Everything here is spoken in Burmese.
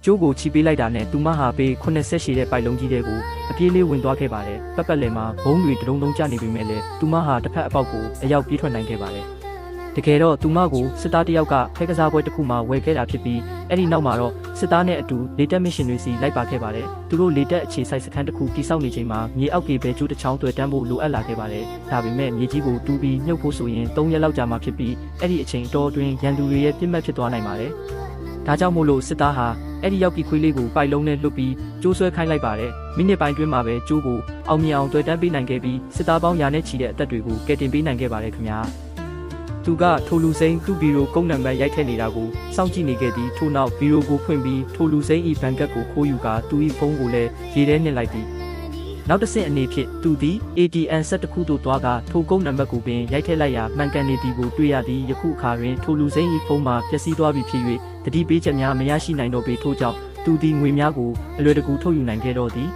ကျိုးကိုချီပေးလိုက်တာနဲ့သူမဟာပေ80ရှိတဲ့ပိုက်လုံးကြီးတွေကိုအပြေးလေးဝင်သွားခဲ့ပါတယ်။ပတ်ပတ်လည်မှာဘုံတွေတုံတုံကျနေပေမဲ့လည်းသူမဟာတစ်ဖက်အပေါက်ကိုအရောက်ပြေးထွက်နိုင်ခဲ့ပါတယ်။တကယ်တော့သူမကိုစစ်သားတယောက်ကဖဲကစားပွဲတစ်ခုမှဝယ်ခဲ့တာဖြစ်ပြီးအဲ့ဒီနောက်မှာတော့စစ်သားနဲ့အတူလေတက်မစ်ရှင်တွေစီလိုက်ပါခဲ့ပါတယ်။သူတို့လေတက်အခြေစိုက်စခန်းတစ်ခုတိစောက်နေချိန်မှာမြေအောက်ကြီးပဲကျိုးတစ်ချောင်းတွေ့တန်းဖို့လိုအပ်လာခဲ့ပါတယ်။ဒါပေမဲ့မြေကြီးကိုတူးပြီးမြုပ်ဖို့ဆိုရင်3ရက်လောက်ကြာမှဖြစ်ပြီးအဲ့ဒီအချိန်တော်တွင်ရန်သူတွေရဲ့ပြစ်မှတ်ဖြစ်သွားနိုင်ပါတယ်။ဒါကြောင့်မို့လို့စစ်သားဟာအဲ့ဒီရောက်ပြီးခွေးလေးကိုပိုက်လုံးနဲ့လွတ်ပြီးကျိုးဆွဲခိုင်းလိုက်ပါတယ်။မိနစ်ပိုင်းတွင်းမှာပဲကျိုးကိုအောင်မြင်အောင်တွေ့တန်းပေးနိုင်ခဲ့ပြီးစစ်သားပေါင်းရာနဲ့ချီတဲ့အသက်တွေကိုကယ်တင်ပေးနိုင်ခဲ့ပါတယ်ခင်ဗျာ။သူကထိုလူစိမ်းသူ့ဘီရိုကုန်းနံပါတ်ရိုက်ထည့်နေတာကိုစောင့်ကြည့်နေခဲ့ပြီးထို့နောက်ဘီရိုကိုဖွင့်ပြီးထိုလူစိမ်းဤဘန်ကတ်ကိုခိုးယူကာသူ၏ဖုန်းကိုလည်းရေထဲနှစ်လိုက်သည်နောက်တစ်ဆင့်အနေဖြင့်သူသည် ATM ဆက်တစ်ခုသို့သွားကာထိုကုန်းနံပါတ်ကိုပင်ရိုက်ထည့်လိုက်ရာမှန်ကန်နေသည်ကိုတွေ့ရသည်ယခုအခါတွင်ထိုလူစိမ်း၏ဖုန်းမှာပျက်စီးသွားပြီဖြစ်၍တတိပေးချက်များမရရှိနိုင်တော့ပေထို့ကြောင့်သူသည်ငွေများကိုအလွယ်တကူထုတ်ယူနိုင်ခဲ့တော့သည်